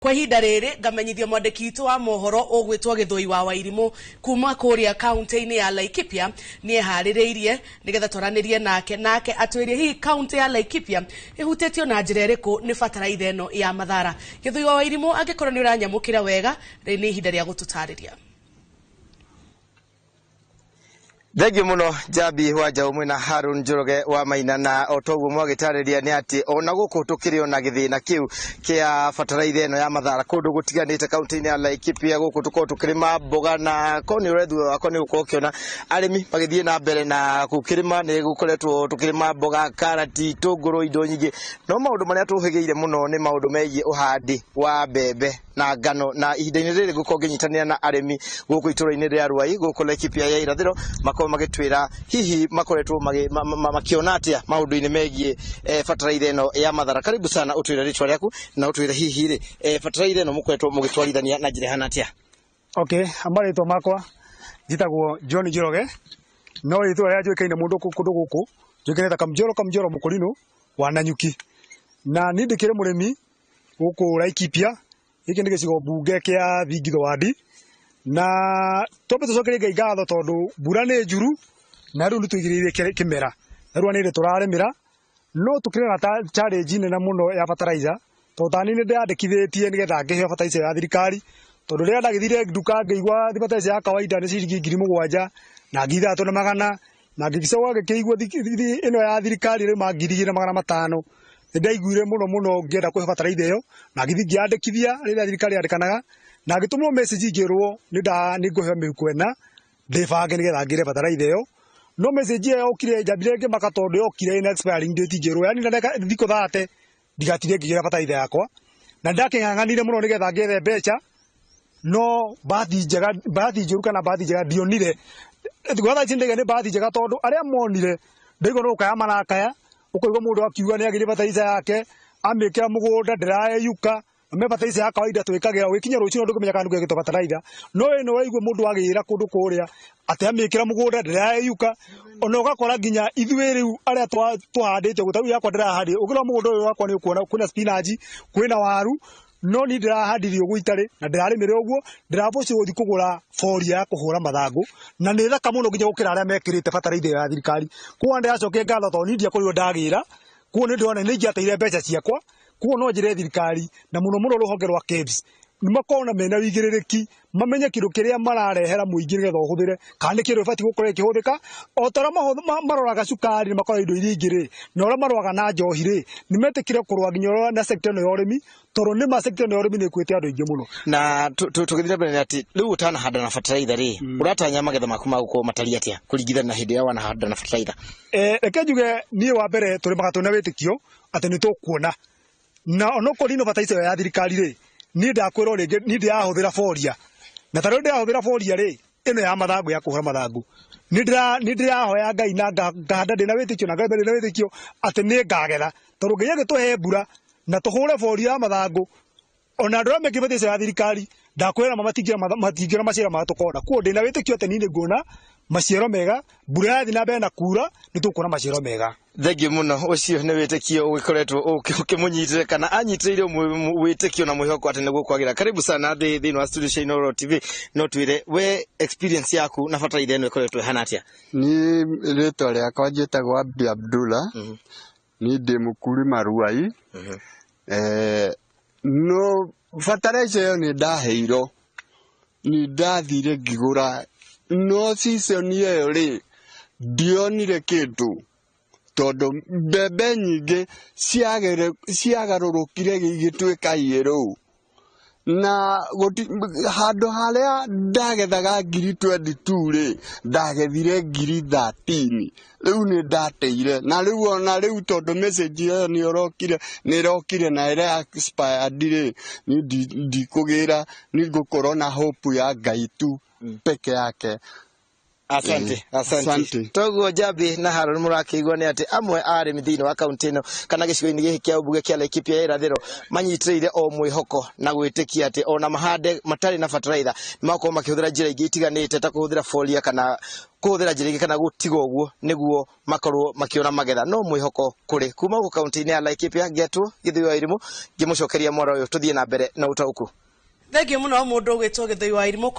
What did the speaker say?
Kwa ihinda riri ngamenyithia mwandiki witu wa mohoro ugwitwo Githui wa Wairimu kuma kuria kaunti-ini ya Laikipia ni ehaririirie nigetha twaranirie nake atwirie hi kaunti ya Laikipia ihutetio na njira iriku ni bataraitha eno ya Mathara. Githui wa Wairimu angikorwo ni uranyamukira wega ni ihinda ria gututariria. Thegi muno Jabi waja umwe na Harun Njoroge wa Maina na otoguo mwagitariria ni ati ona guku tukiri ona githina kiu kia bataraitha eno ya Mathara kundu gutiganite kaunti-ini ya Laikipia guku tuko tukirima mboga na koni urethu wako ni uko kiona arimi magithie na mbere na gukirima ni gukoretwo tukirima mboga karati tunguru indo nyingi no maundu maria tuhigiire muno ni maundu megie uhandi wa mbembe na ngano na ihinda-ini riri guko nginyitanira na arimi guku ituro-ini ria Ruai guku Laikipia ya irathiro magitwira hihi makoretwo makiona atia maundu-ini megie bataraitha eno ya Mathara. Karibu sana utwira ritwa riaku na utwira hihi ri bataraitha eno mukoretwo mugitwarithania na njira hana atia. Okay, amaritwo makwa njitagwo John Njoroge no ritwa ria njwikaine mundu kundu guku njwikaine ta kamjoro mukurino wa Nanyuki na ni ndikire murimi guku Laikipia iki ndi gicigo bunge kia Thingitho wadi na tobe tucokere Ngai ngatho tondu mbura ni njuru na riu nitwigiriire kimera na riu ni turarimira no tukire na challenge nene muno ya fertilizer to tani ni ndandikithitie nigetha ngiheo fertilizer ya thirikari tondu ria ndagithire nduka ngeigwa fertilizer ya kawaida ni ciringi 7,000 na ngitha to na magana na ngigicoka ngikigwa ino ya thirikari ri mangirigire na 500 ndaiguire muno ngienda kuhe fertilizer iyo na ngithi ngiandikithia ri thirikari yandikanaga na gitumwo message ngirwo ni nguheo mihuko ena ndibange nigetha ngire fertilizer iyo no message iyo okire njambire ngimaka tondu yokire ina expiring date ngirwo yani ndeka thiko 30 ndigatire ngigira fertilizer yakwa na ndaking'ang'anire muno nigetha ngethe mbeca no bathi njuru kana bathi njega ndionire gwatha cindege ni bathi njega tondu aria monire ndigo no kaya marakaya ukoigwa mundu akiuga ni agire fertilizer yake amikira mugunda ndirayeyuka me fertilizer ya kawaida twikagira wikinya rucino ndukumenya kana ndugegito fertilizer no eno waigwe mundu agira kundu kuria ati amikira mugunda ndirayeyuka ona ugakora nginya ithuĩ riu aria twahandite gutau yakwa ndirahandi ukira mugunda uyu wakwa ni ukuona kwina spinach kwina waru no ni ndirahandirio gwitari na ndirarimire uguo ndiraboci guthi kugura foria ya kuhura mathangu na ni thaka muno nginya gukira aria mekirite fertilizer ya thirikari kwa ndacoke ngatho to ni ndia kurio ndagira kwa ni ndona ni ngiateire mbeca ciakwa kwa no njire thirikari na muno ruhonge rwa KEBS ni makona mena wigiririki mamenye kindu kiria mararehera muingi nigetha uhuthire kandi kindu fati gukora kihuthika otara maroraga cukari makora indo iria ingiri na ora maroraga na njohi ri ni metikire kurwa nginya na sector no yorimi toro ni ma sector no yorimi ni kwite andu ingi muno na tugithira mbere ati riu utana handa na fertilizer ri uratanya magetha maku maguko matari atia kuringithana na hindi ya wana handa na fertilizer reke njuge ni wa mbere turi magatuna witikio ati ni tukuona na onoko rino fertilizer ya thirikari ri ni ndakwirwo ringi ni ndirahuthira foria na taro ndirahuthira foria ri ino ya mathangu ya kuhura mathangu ni ndirahoya Ngai na ngahanda ndina witikio na ngahanda ndina witikio ati ni ngagetha toro Ngai agituhe mbura na tuhure foria ya mathangu ona ndora meki fertilizer ya thirikari ndakwira matingira macira ma tukona kuo ndina witikio ati ni ngona maciaro mega mbura yathi na mbere na kura ni tukona maciaro mega. Thegi muno ucio ni witikio ugikoretwo ukimunyitire kana anyitire witikio na mwihoko ati niguo kwagira. Karibu sana thini wa studio cia Inooro TV no twire we experience yaku na fertilizer eno ikoretwo hana atia. Ni ritwa riakwa njitagwo Abdullah ni ndi mukurima Ruai no fertilizer yo ni ndaheiro ni ndathire ngigura no season iyo ri ndionire kindu tondu mbembe nyingi ciagarurukire gigituika yero na handu haria ndagethaga 2022 ri ndagethire 13 riu ni ndateire na riu ona riu tondu message iyo ni irokire na ira expired ri ni ndikugira ni ngukorwo na hope ya Ngai tu peke yake Asante. Toguo Jabi na Harun murakigwa ni ati amwe arimi thiini wa kaunti ino kana gicigo-ini giki kia ubuge kia Laikipia ya irathiro manyitiriire o mwihoko na gwitikia ati ona mahande matari na fertilizer nimako makihuthira njira ingi itiganite ta kuhuthira folia kana kuhuthira njira ingi kana gutiga uguo niguo makorwo makiona magetha no mwihoko kuri kuma ku kaunti-ini ya Laikipia Getwo Githui wa Irimu ngimucokeria mwara uyu tuthie na mbere na utauku. Thengio muno mundu gwitwo Githui wa Irimu.